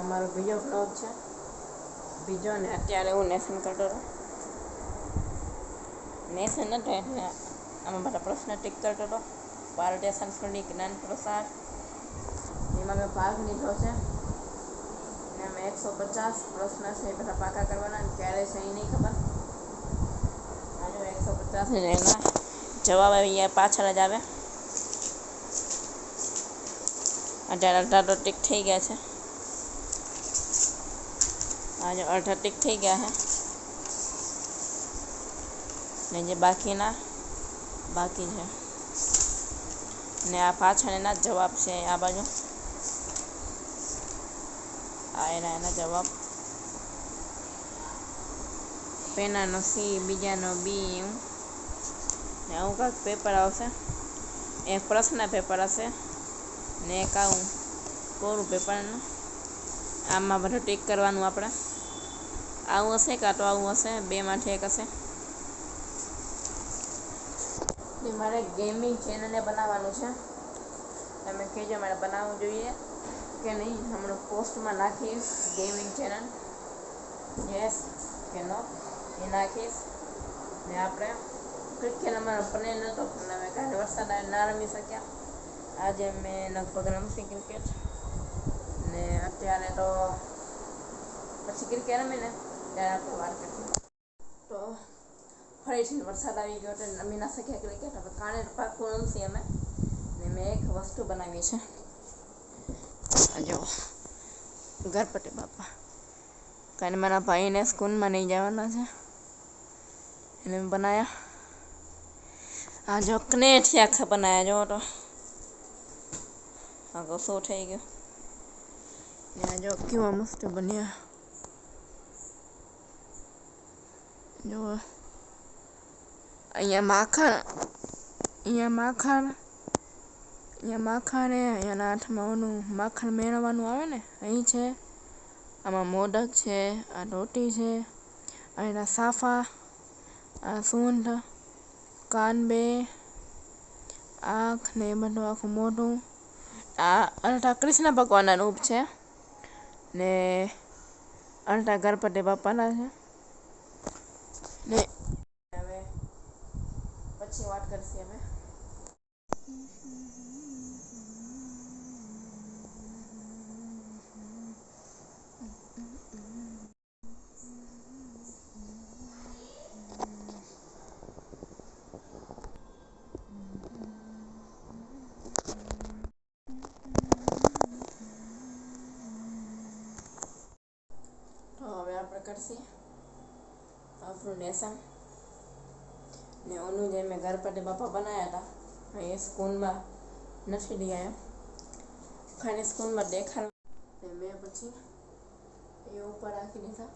અમારો બીજો બ્લોગ છે બીજો ને અત્યારે હું નેશન કરતો હતો નેશન હતો એટલે આમાં બધા પ્રશ્ન ટીક કરતો હતો ભારતીય સંસ્કૃતિ જ્ઞાન પ્રસાર એમાં મેં ભાગ લીધો છે ને અમે 150 પ્રશ્ન છે એ બધા પાકા કરવાના ક્યારે છે એ નહીં ખબર આજે 150 એના જવાબ અહીંયા પાછળ જ આવે અત્યારે અડધા તો ટીક થઈ ગયા છે આજે અડધા ટીક થઈ ગયા છે ને જે બાકીના બાકી છે ને આ પાછળ એના જવાબ છે આ બાજુ આ એના જવાબ પહેલાનો સી બીજાનો બી ને આવું કાંઈક પેપર આવશે એક પ્રશ્ન પેપર હશે ને એક આવું કોરું પેપરનું આમાં બધું ટીક કરવાનું આપણે આવું હશે કાં તો આવું હશે બેમાંથી એક હશે મારે ગેમિંગ ચેનલને બનાવવાનું છે તમે કહેજો મારે બનાવવું જોઈએ કે નહીં હમણાં પોસ્ટમાં નાખીશ ગેમિંગ ચેનલ યસ કે નો એ નાખીશ ને આપણે ક્રિકેટ અમારો પ્લેન નહોતો પણ અમે કાલે વરસાદ આવે ના રમી શક્યા આજે મેં લગભગ રમતી ક્રિકેટ ને અત્યારે તો પછી ક્રિકેટ રમીને ત્યારે આપણે વાત કરીશું તો ફરીથી વરસાદ આવી ગયો તો રમી ના શક્યા ક્રિકેટ હવે કાલે પાકું રમશી અમે ને મેં એક વસ્તુ બનાવી છે જો ગણપતિ બાપા કાલે મારા ભાઈને સ્કૂલમાં નહીં જવાના છે એને મેં બનાવ્યા આ જો કનેથી આખા બનાવ્યા જો તો આગળ શું થઈ ગયો ને આ જો કેવા મસ્ત બન્યા જો અહીંયા માખણ ને અહીંયાના હાથમાં ઓનું માખણ મેળવવાનું આવે ને અહીં છે આમાં મોદક છે આ રોટી છે અહીંના સાફા આ સૂંઠ કાન બે આંખ ને એ બધું આખું મોઢું આ અડધા કૃષ્ણ ભગવાનના રૂપ છે ને અડધા ગણપતિ બાપાના છે ને હવે પછી વાત કરશી અમે આપણે કરશી આપણું નેશન ને ઓનું જે મેં ગણપતિ બાપા બનાવ્યા હતા એ સ્કૂલમાં નથી લઈ આવ્યા ખાલી સ્કૂલમાં દેખાડ મેં પછી એ ઉપર રાખી દીધા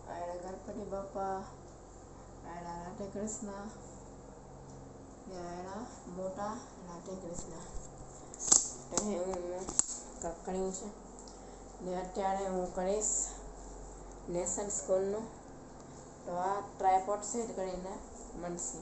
આયડા ગણપતિ બાપા આયડા રાધે કૃષ્ણ આયડા મોટા રાધે કૃષ્ણ તો હું કર્યું છે ને અત્યારે હું કરીશ નેશન સ્કૂલનું તો આ ટ્રાયપોડ સેટ કરીને મળશે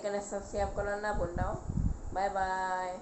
અને સબસ્ક્રાઈબ કરવાનું ના ભૂલતા હો. Bye bye.